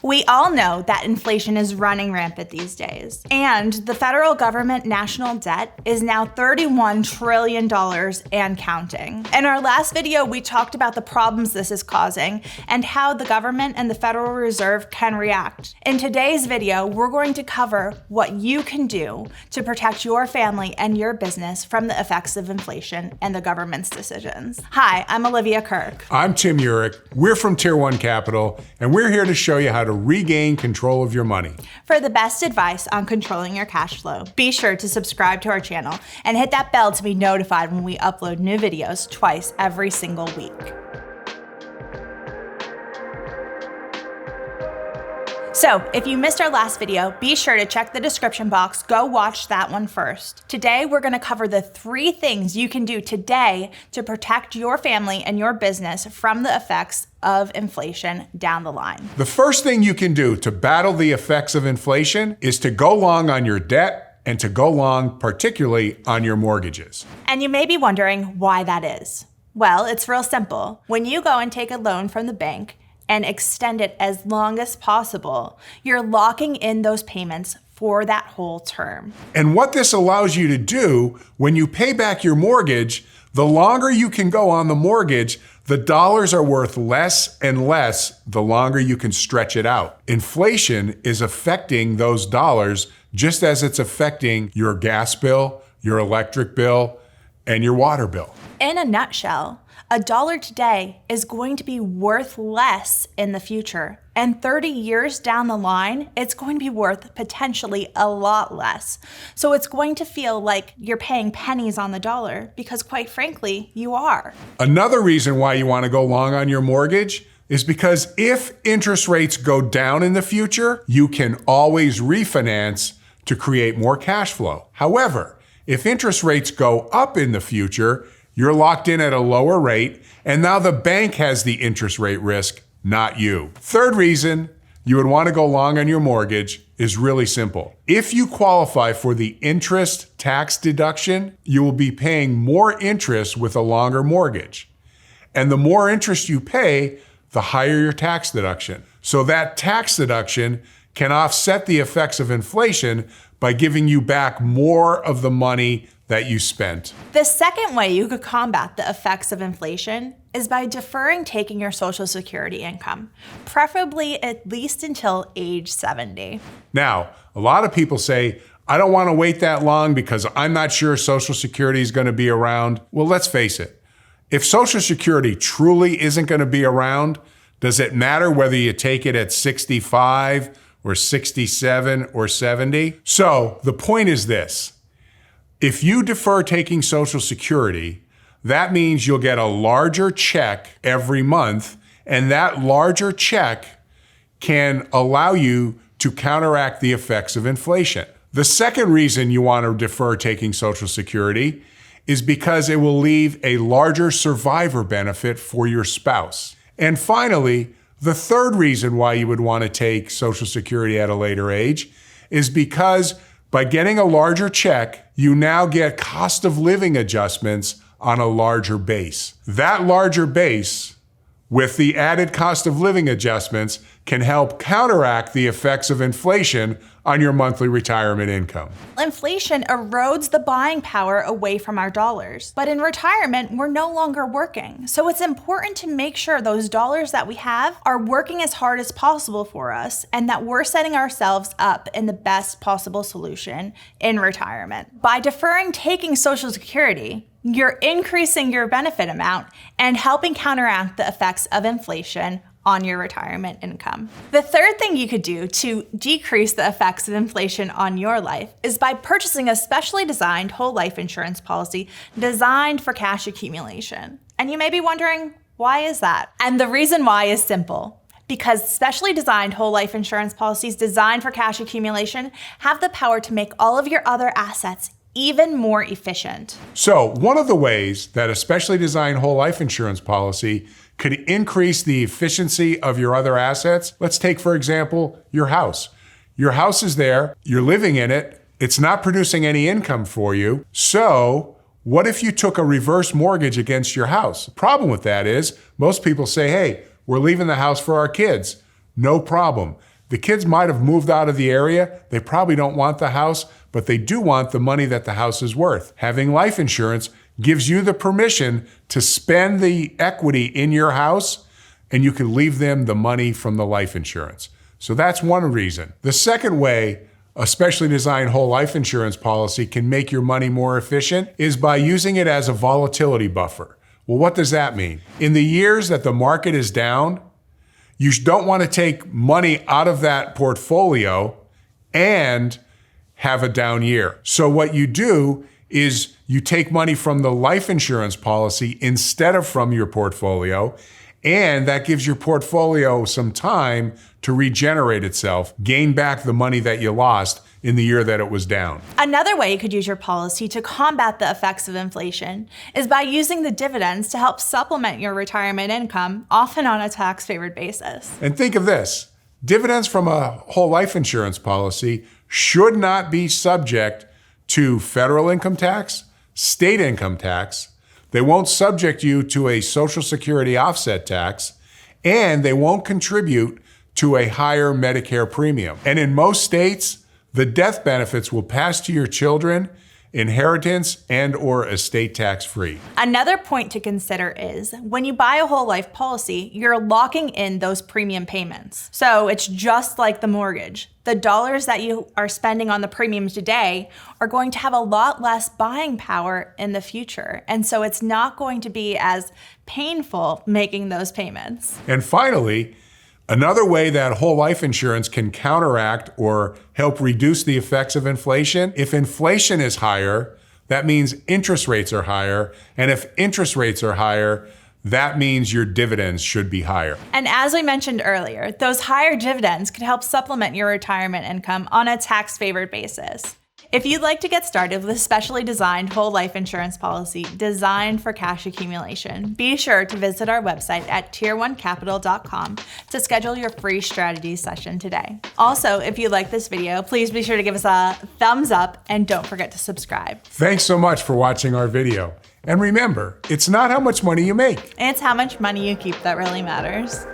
We all know that inflation is running rampant these days, and the federal government national debt is now $31 trillion and counting. In our last video, we talked about the problems this is causing and how the government and the Federal Reserve can react. In today's video, we're going to cover what you can do to protect your family and your business from the effects of inflation and the government's decisions. Hi, I'm Olivia Kirk. I'm Tim Urich. We're from Tier 1 Capital, and we're here to show you how to regain control of your money. For the best advice on controlling your cash flow, be sure to subscribe to our channel and hit that bell to be notified when we upload new videos twice every single week. So, if you missed our last video, be sure to check the description box. Go watch that one first. Today, we're going to cover the 3 things you can do today to protect your family and your business from the effects of inflation down the line. The first thing you can do to battle the effects of inflation is to go long on your debt and to go long particularly on your mortgages. And you may be wondering why that is. Well, it's real simple. When you go and take a loan from the bank and extend it as long as possible, you're locking in those payments for that whole term. And what this allows you to do when you pay back your mortgage, the longer you can go on the mortgage, the dollars are worth less and less the longer you can stretch it out. Inflation is affecting those dollars just as it's affecting your gas bill, your electric bill, and your water bill. In a nutshell, $1 today is going to be worth less in the future. And 30 years down the line, it's going to be worth potentially a lot less. So it's going to feel like you're paying pennies on the dollar because quite frankly, you are. Another reason why you want to go long on your mortgage is because if interest rates go down in the future, you can always refinance to create more cash flow. However, if interest rates go up in the future, you're locked in at a lower rate, and now the bank has the interest rate risk, not you. Third reason you would want to go long on your mortgage is really simple. If you qualify for the interest tax deduction, you will be paying more interest with a longer mortgage. And the more interest you pay, the higher your tax deduction. So that tax deduction can offset the effects of inflation by giving you back more of the money that you spent. The second way you could combat the effects of inflation is by deferring taking your Social Security income, preferably at least until age 70. Now, a lot of people say, I don't want to wait that long because I'm not sure Social Security is going to be around. Well, let's face it. If Social Security truly isn't going to be around, does it matter whether you take it at 65 or 67 or 70? So the point is this. If you defer taking Social Security, that means you'll get a larger check every month, and that larger check can allow you to counteract the effects of inflation. The second reason you want to defer taking Social Security is because it will leave a larger survivor benefit for your spouse. And finally, the third reason why you would want to take Social Security at a later age is because by getting a larger check, you now get cost of living adjustments on a larger base. That larger base, with the added cost of living adjustments, can help counteract the effects of inflation on your monthly retirement income. Inflation erodes the buying power away from our dollars. But in retirement, we're no longer working. So it's important to make sure those dollars that we have are working as hard as possible for us and that we're setting ourselves up in the best possible solution in retirement. By deferring taking Social Security, you're increasing your benefit amount and helping counteract the effects of inflation on your retirement income. The third thing you could do to decrease the effects of inflation on your life is by purchasing a specially designed whole life insurance policy designed for cash accumulation. And you may be wondering, why is that? And the reason why is simple. Because specially designed whole life insurance policies designed for cash accumulation have the power to make all of your other assets even more efficient. So one of the ways that a specially designed whole life insurance policy could increase the efficiency of your other assets, let's take, for example, your house. Your house is there, you're living in it, it's not producing any income for you. So what if you took a reverse mortgage against your house? The problem with that is most people say, hey, we're leaving the house for our kids. no problem. The kids might have moved out of the area. They probably don't want the house, but they do want the money that the house is worth. Having life insurance gives you the permission to spend the equity in your house, and you can leave them the money from the life insurance. So that's one reason. The second way a specially designed whole life insurance policy can make your money more efficient is by using it as a volatility buffer. Well, what does that mean? In the years that the market is down, you don't want to take money out of that portfolio and have a down year. So what you do is you take money from the life insurance policy instead of from your portfolio, and that gives your portfolio some time to regenerate itself, gain back the money that you lost in the year that it was down. Another way you could use your policy to combat the effects of inflation is by using the dividends to help supplement your retirement income, often on a tax-favored basis. And think of this, dividends from a whole life insurance policy should not be subject to federal income tax, state income tax. They won't subject you to a Social Security offset tax, and they won't contribute to a higher Medicare premium. And in most states, the death benefits will pass to your children, inheritance and/or estate tax-free. Another point to consider is when you buy a whole life policy, you're locking in those premium payments. So it's just like the mortgage. The dollars that you are spending on the premiums today are going to have a lot less buying power in the future. And so it's not going to be as painful making those payments. And finally, another way that whole life insurance can counteract or help reduce the effects of inflation, if inflation is higher, that means interest rates are higher. And if interest rates are higher, that means your dividends should be higher. And as we mentioned earlier, those higher dividends could help supplement your retirement income on a tax-favored basis. If you'd like to get started with a specially designed whole life insurance policy designed for cash accumulation, be sure to visit our website at tier1capital.com to schedule your free strategy session today. Also, if you like this video, please be sure to give us a thumbs up and don't forget to subscribe. Thanks so much for watching our video. And remember, it's not how much money you make. It's how much money you keep that really matters.